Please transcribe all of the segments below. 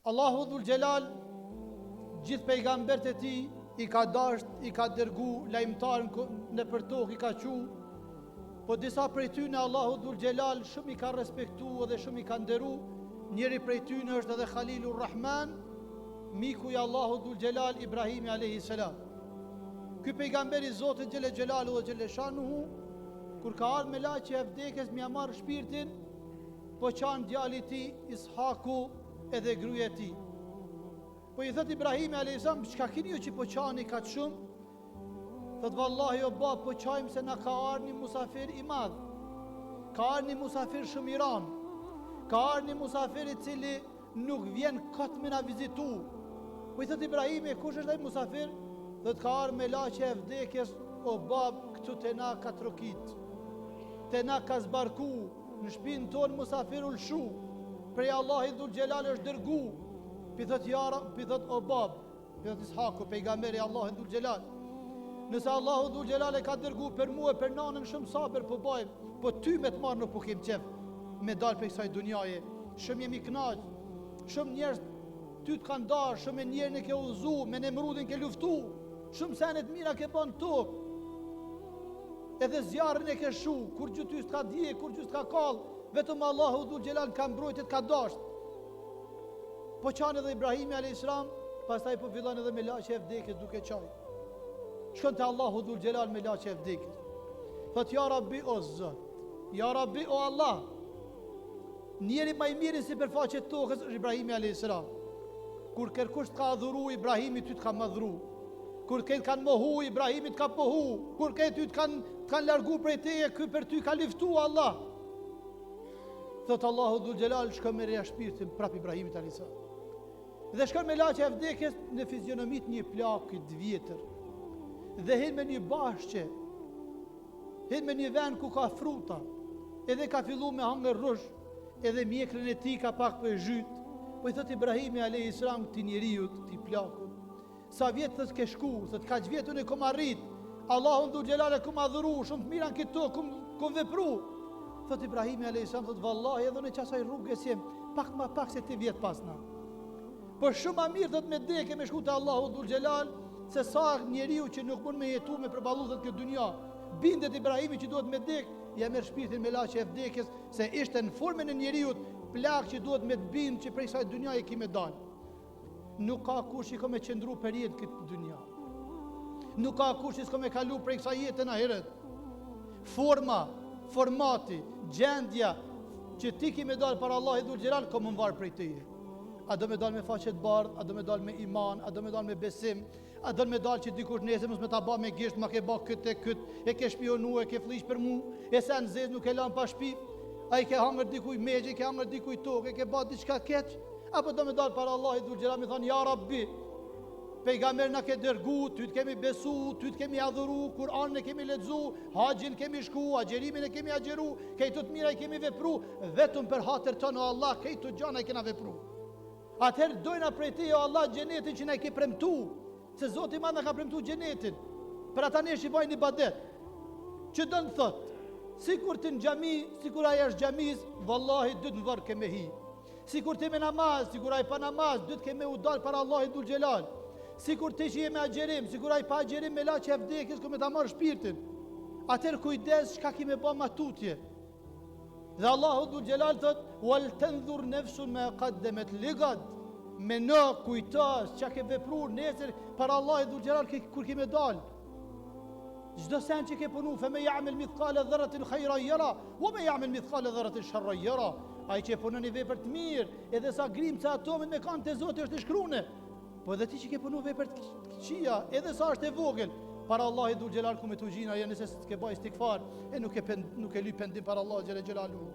Allahu Dhul Gjelal gjithë pejgambert e ti i ka dasht, i ka dërgu lajmtar në për tokë i ka qu, po disa prej tyne Allahu Dhul Gjelal shumë i ka respektu dhe shumë i ka nderu. Njëri prej tyne është edhe Khalilur Rahman, miku i Allahu Dhul Gjelal Ibrahimi a.s. Ky pejgamberi Zotit Gjelle Gjelalu dhe Gjelle Shanuhu, kur ka ardhë me laqe e vdekes mi marrë shpirtin, po qanë djali ti Ishaku edhe gruaja e ti. Po i thët Ibrahimi a.s. Çka kini ju që po qani ka të shumë? Thët vallahi o bab, po qajmë se na ka ardhë një musafir i madh. Ka ardhë një musafir shumë i ranë. Ka ardhë një musafir i cili nuk vjen këtë me na vizitu. Po i thët Ibrahimi, kush është ai musafir? Thët ka ardhë me laqe e vdekjes, o bab, këtu të na ka trokit. Të na ka zbarku, në shpinë tonë musafir u lshu. Prej Allahi Dhul Gjelal është dërgu. Pithët jara, pithët o bab, pithët Ishaku, pejgamberi Allahi Dhul Gjelal. Nëse Allahu Dhul Gjelal e ka dërgu për mu e për nanën shumë sabër po bajmë, po ty me të marrë nuk po kem qef me dalë për kësaj dunjaje. Shumë jemi knaq, shumë njerës ty të kanë darë, shumë e njerën e ke uzu, me Nemrudin ke luftu, shumë senet mira ke banë tokë. Edhe zjarën e ke shu, kur gjithë ty s'ka dje, kur gjithë s'ka kallë, vetëm Allahu Dhul Gjelal ka mbrojtit, ka dasht. Po qanë edhe Ibrahimi a.s. Pastaj po fillan edhe me laqe e vdekjes duke qaj. Shkon të Allahu Dhul Gjelal me laqe e vdekjes. Thot, ja Rabbi o Zot, ja Rabbi o Allah, njeri ma i mirin si përfaqet tokës është Ibrahimi a.s. Kur kërkusht ka adhuru, Ibrahimi ty të ka madhuru. Kur këtë kanë mohu, Ibrahimi të ka pohu. Kur këtë ty të kanë largu prej teje, ky për ty ka liftu Allah. Thot Allahu Dhul Gjelal, shkon me reja shpirtin prap Ibrahimit a.s. Dhe shkon me laqe e vdekjes në fizionomit një plakit vjetër. Dhe hin me një bashqe, hin me një ven ku ka fruta, edhe ka fillu me hangër rush, edhe mjekrën e ti ka pak për zhyt. Po i thot Ibrahimi a.s. Ti njeriut, ti plakut, sa vjetë thët ke shku, thët kaq vjetën e kom arrit, Allahun Dhul Gjelal e kom adhuru, shumë të miran këto, kom vepru. Thot Ibrahimi a.s. Thot vallahi edhe në qasaj rrugës jem, pak ma pak se ti vjetë pasna. Po shumë a mirë thot me deke me shku të Allahu Dhul Gjelal, se sa njeriu që nuk mund me jetu me përballu thot këtë dunja. Bindet Ibrahimi që duhet me dek, ja merr shpirtin me laqe e vdekjes, se ishte në formën e njeriut, plak që duhet me të bind që prej kësaj dunja e ki me dal. Nuk ka kush që ka me qëndru për jetë këtë dunja. Nuk ka kush që s'ka me kalu prej kësaj jetë në heret. Formati, gjendja që ti ki me dalë para Allahi Dhul Gjelal, ka më mvarë prej teje. A do me dalë me faqet bardh, a do me dalë me iman, a do me dalë me besim, a do me dalë që dikush nesër mos me ta ba me gisht, ma ke ba këtë, e ke shpionu, e ke flish për mu, e se në zez nuk e lan pa shpif, a i ke hangër dikuj megje, ke hangër dikuj tokë, e ke ba diçka keq, apo do me dalë para Allahi Dhul Gjelal me thonë, ja Rabbi, pejgamber na ke dërgu, ty të kemi besu, ty të kemi adhuru, Kur'anin e kemi lexu, haxhin kemi shku, agjerimin e kemi agjeru, këto të mira i kemi vepru, vetëm për hatër tonë o Allah, këto gjëra i kena vepru. Atëherë dojna prej te o Allah xhenetin që na i ke premtu, se Zoti ma na ka premtu xhenetin. Për ata nesh i bajnë ibadet. Që do të thot, sikur ti në xhami, sikur ai është xhamis, vallahi dy të varr ke me hi. Sikur ti me namaz, sikur ai pa namaz, dy të ke me u dal para Allahit Dhul Gjelal. Sikur ti që je me agjerim, sikur ai pa agjerim me laqe e vdekjes ku me ta marr shpirtin. Atëherë kujdes çka ki me bë matutje. Dhe Allahu Dhul Gjelal thot, wal tanzur nafsun ma qaddamat ligad. Me në kujtas çka ke vepruar nesër para Allahit Dhul Gjelal kur ke me dal. Çdo sen që ke punu, fa me ya'mal mithqala dharratin khayran yara, wa me ya'mal mithqala dharratin sharran yara. Ai që punon një vepër të mirë, edhe sa grimca atomit me kanë te Zoti është e shkruane. Po edhe ti që ke punu vepër të këqija, edhe sa është e vogël, para Allahit Dhul Gjelal ku me të gjina, ja nëse s'ke baj istikfar, e nuk e lyp pendim para Allahit Gjelle Gjelalu.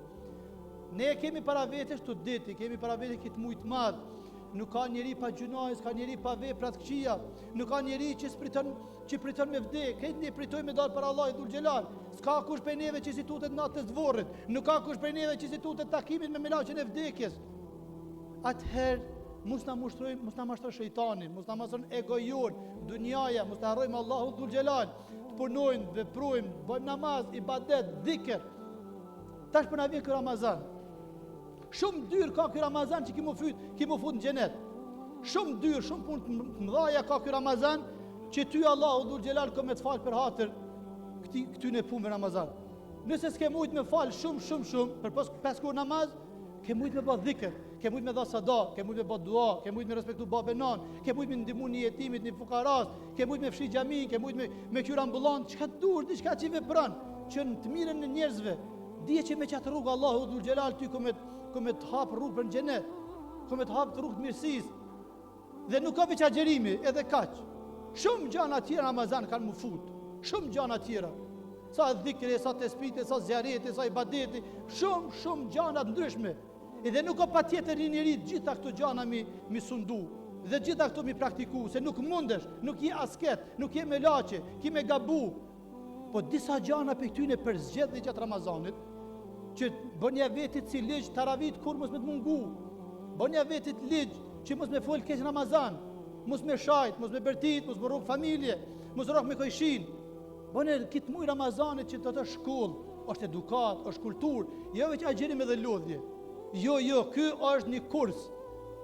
Ne kemi para vetesh të deti, kemi para vetesh këtë mujtë madhë, nuk ka njeri pa gjunaj, s'ka njeri pa veprat këqija, nuk ka njeri që priton me vdek, këtë ne pritoj me dalë para Allahit Dhul Gjelal, s'ka kush për neve që si tutet natës dvorrit, nuk ka kush për neve që si tutet takimin me melaqen e vdekjes. Atëherë, mos na mashtron shejtani, mos na mashtron egojon, dunjaja, mos na harrojmë Allahu Dhul Gjelal, të punojmë, veprojmë, bëjmë namaz, ibadet, dhikr. Tash për na vjen ky Ramazan. Shumë dyrë ka ky Ramazan që ki mu fut në xhenet. Shumë dyrë, shumë punë të mëdha ka ky Ramazan që ty Allahu dhul xhelal ka me të falë për hatër këtyne punëve Ramazan. Nëse s'ke mujt me falë shumë për pas 5 kohë namaz, ke mujt me bë dhikr, ke mujt me dha sadak, ke mujt me bë dua, ke mujt me respektu babën nan, ke mujt me ndihmu një jetimit, një fukaras, ke mujt me fshi xhamin, ke mujt me qyr ambulant, çka dur, diçka që vepron, që në të mirën e njerëzve. Dije që me qatë rrugë Allahu dhul xhelal ty ku me të hap rrugë për në xhenet, ku me të hap rrugë të mirësisë. Dhe nuk ka veç agjerimi, edhe kaq. Shumë gjana tjera Ramazan kanë mu fut. Shumë gjana tjera. Sa dhikre, sa tespite, sa zjarete, sa ibadete, shumë gjana të ndryshme. Edhe nuk ka patjetër një njeri gjitha këto gjana mi sundu. Dhe gjitha këto mi praktiku, se nuk mundesh, nuk je asket, nuk je me laçe, ki me gabu. Po disa gjana për këtyne për zgjedhje gjatë Ramazanit, që bënja vetit si ligj taravit kur mos me të mungu. Bënja vetit ligj që mos me folë keq Ramazan, mos me shajt, mos me bërtit, mos me rrugë familje, mos rrugë me kojshin. Bëne kitë muj Ramazanit që të shkollë, është edukat, është kultur, jo veç agjerim edhe lodhje. Jo, ky është një kurs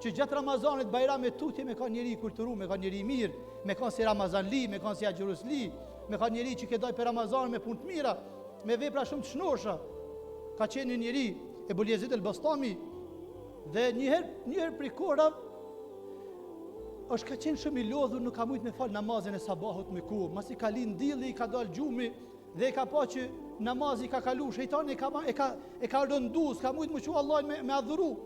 që gjatë Ramazanit bajram e tutje me ka njeri kulturu, me ka njeri mirë, me ka si Ramazanli, me ka si agjerusli, me ka njeri që kedoj për Ramazan me punë të mira, me vepra shumë të shnosha. Ka qenë një njeri e Buljezit el Bastami dhe njëherë prej kohëra është ka qenë shumë i lodhur, nuk ka mujt me falë namazin e sabahut me kohë. Masi ka lind dilli, ka dalë gjumi dhe ka pa që namazi ka kalu, shejtani e ka rëndu, s'ka mujt më që Allah me adhuru.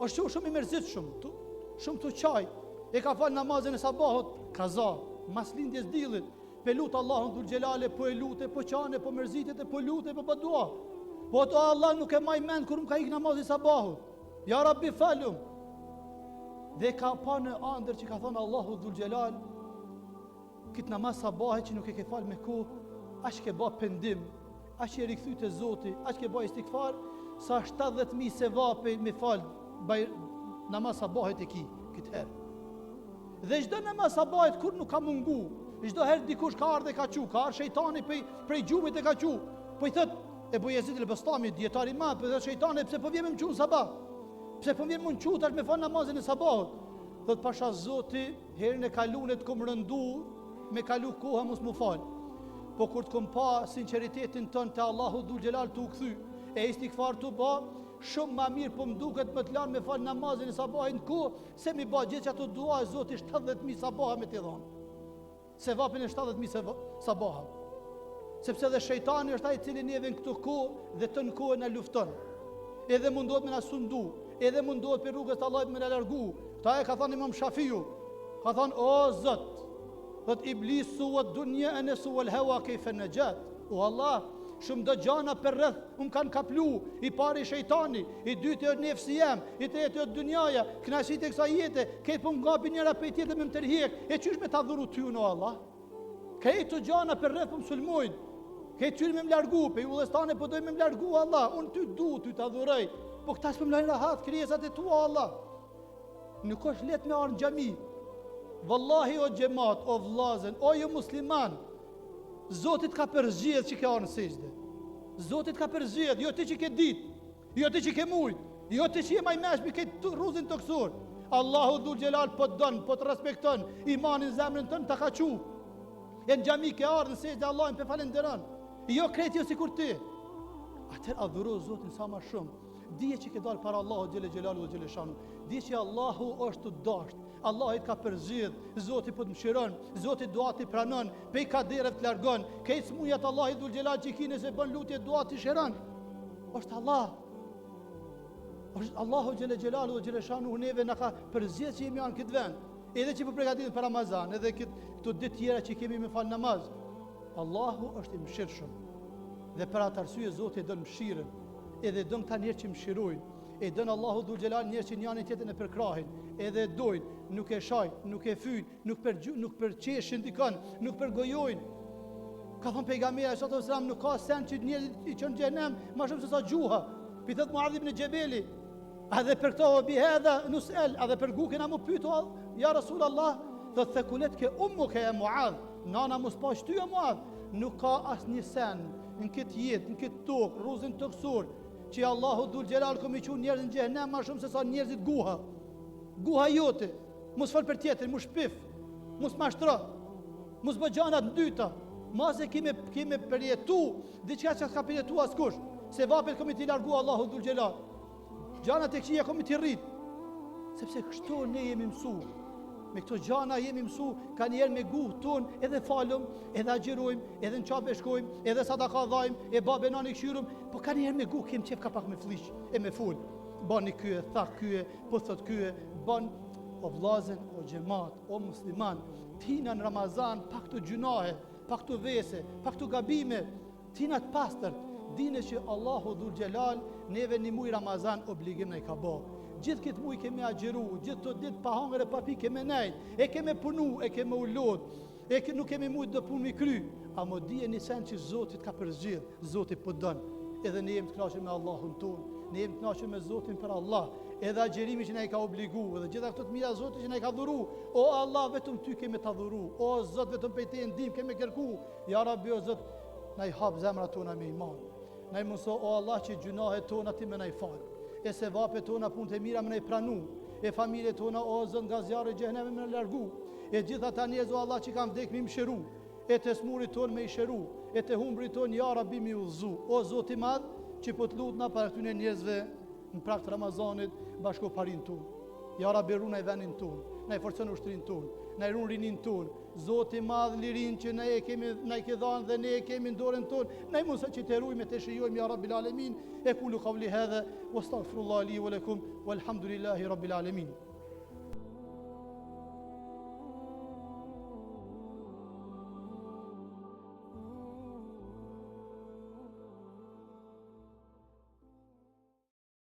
është shumë i mërzit shumë të qaj. E ka falë namazin e sabahut, kaza, mas lindjes dillit, pe lutë Allahun dhul xhelale, po e lutë, po qane, po mërzitet, po lutë, po dua. Po ato Allah nuk e maj mend kur më ka ik namazin sabahut. Ja Rabbi falum. Dhe ka pa në andër që ka thonë Allahu dhul xhelal, këtë namaz sabahit që nuk e ke falë me kohë, aq ke ba pendim, aq e rikthy te Zoti, aq ke ba istikfar, sa 70.000 sevape me falë namaz sabahit e ki këtë herë. Dhe çdo namaz sabahit kur nuk ka mungu, çdo herë dikush ka ardhe ka qu, ka ardhur shejtani prej gjumit e ka qu. Po i thot e Bujezid el Bastami, dietari ma, po thot shejtani pse po vjen më qu sabah? Pse po vjen më qu tash me fal namazin e sabahut? Thot pasha Zoti, herën e kalunet kom rëndu, me kalu koha mos mu fal. Po kur të kom pa sinqeritetin tënd te Allahu dhul xhelal tu kthy, e istikfar tu ba, shumë ma mirë po më duket më të lanë me falë namazin e sabahit në kohë, se mi ba gjithë që ato dua e Zoti 70.000 sabaha me t'i dhonë. Se vapin e 70.000 sabaha. Sepse dhe shejtani është ai i cili neve në këto kohë dhe të në kohë në lufton. Edhe mundohet me na sundu, edhe mundohet për rrugës të Allahit me na largu. Ta e ka thënë Imam Shafiu, ka thënë o Zot, thot iblisu wa dunya anasu wal hawa kayfa najat. O Allah, shumë do gjana për rreth kanë kaplu, i pari shejtani, i dyti është nefsi jem, i treti është dunjaja, knaqësitë e kësaj jete, këtë po ngapi njëra prej tjetër me më tërhiq, e qysh me ta dhuru ty o Allah? Këtë gjana për rreth po më sulmojnë, këtë qysh me më largu, pe ullestane po dojmë me më largu Allah, unë ty du, ty ta dhuroj, po këta s'po më lajnë rahat, krijesat e tua Allah. Nuk është let me arë në xhami. Wallahi o xhamat, o vllazën, o ju musliman, Zotit ka përzgjedh që ke arë në sejdë. Zotit ka përzgjedh, jo ti që ke ditë, jo ti që ke mujt, jo ti që je maj meshmi ke rruzin të kësur. Allahu dhul xhelal po të donë, po të respekton, imanin zemrën tënë të ka qu. E në xhami ke arë në sejdë, Allahin për falenderon. Jo kreti jo si kur ti. Atër adhuro Zotin sa ma shumë. Dije që ke dalë para Allahu xhele xhelalu dhe xhele shanu. Dije që Allahu është të dasht. Allah i ka përzgjedh, Zoti po të mëshiron, Zoti duat i pranon, pej kaderët të largon, kejt smujat Allah i dhul xhelal që kine se bën lutje duat i shëron. Është Allah. Është Allahu xhele xhelalu dhe xhele shanu neve na ka përzgjedh që jemi anë këtë vend. Edhe që po përgatitet për Ramazan, edhe këto ditë tjera që kemi me fal namaz. Allahu është i mëshirshëm. Dhe për atë arsye Zoti don mëshirën, edhe don ta njerëz që mëshirojnë. E dënë Allahu dhul xhelal njerëz që njëri tjetrin e përkrahin, edhe dojnë, nuk e shajnë, nuk e fyjnë, nuk përqeshin dikon, nuk përgojojnë. Ka thënë pejgamberi sallallahu alajhi wasallam, nuk ka sen që njëri i çon xhenem më shumë se sa gjuha. Pi thot Muadh ibn Jabeli, a dhe për këto bi hadha nusal, a dhe për gukën a më pyetu ja Rasulullah, thot thekulet ke ummuka ya Muadh, nana mos pa shtyja Muadh, nuk ka asnjë sen në këtë jetë, në këtë tokë, rruzin toksor, që Allahu dhul gjelal këmi që njerëz në xhehenem ma shumë se sa njerëzit guha. Guha jote, mos fol për tjetër, mos shpif, mos mashtro, mos bë gjana të dyta. Mase kime përjetu diçka që ka përjetu askush, se vapet këmi t'i largu Allahu dhul gjelal. Gjanat e këqija këmi t'i rrit, sepse kështu ne jemi mësu. Me këto gjana jemi mësu, ka njerë me guhë tonë, edhe falëm, edhe agjerojmë, edhe në qape shkojmë, edhe sadaka dhajmë, e babe nani këshyrëm, po ka njerë me guhë, kemë qef ka pak me flish, e me full. Bani kyë, thak kyë, po thot kyë, ban o vlazen, o gjemat, o musliman, tina në Ramazan, pak të gjunahe, pak të vese, pak të gabime, tina të pastër, dine që Allahu dhul gjelal, neve një muj Ramazan obligim në i ka bo. Gjithë këtë muj keme agjeru, gjithë të ditë pa hangër e pa pi keme nejt, e keme punu, e keme ullot, nuk keme mujtë dhe punë mi kry, a mo dije një sen që Zotit ka përzgjidh, Zotit po dënë, edhe ne jem të knaqën me Allahun tonë, ne jem të knaqën me Zotin për Allah, edhe agjerimi që ne i ka obligu, edhe gjitha këto të mira Zotit që ne i ka dhuru, o Allah vetëm ty keme të dhuru, o Zot vetëm pejte e ndim keme kërku, ja Rabbi o Zot, na i hap zemra tona me iman, na i mëso o Allah që gjunahet tona ti me na i falë, e se vape tona punë të mira me ne pranu, e familje tona o Zot nga zjarë e xheheneme me ne largu, e gjitha ta njerëz o Allah që kam vdek me mshëru, e të smurit ton me i shëru, e të humbrit ton ja Rabbi mi udhëzu, o Zot i madh që po të lutna para këtyre njerëzve në prag të Ramazanit bashkë parin ton. Ja Rabbi runa i vendin ton, na i forcon ushtrin ton, na i run rinin ton, Zoti i madh lirin që ne e kemi na i ke dhënë dhe ne e kemi në dorën tonë, na i mos që të rujmë të shijojmë ja Rabbil alamin. E kulu qawli hadha wastaghfirullahi li wa lakum walhamdulillahi rabbil alamin.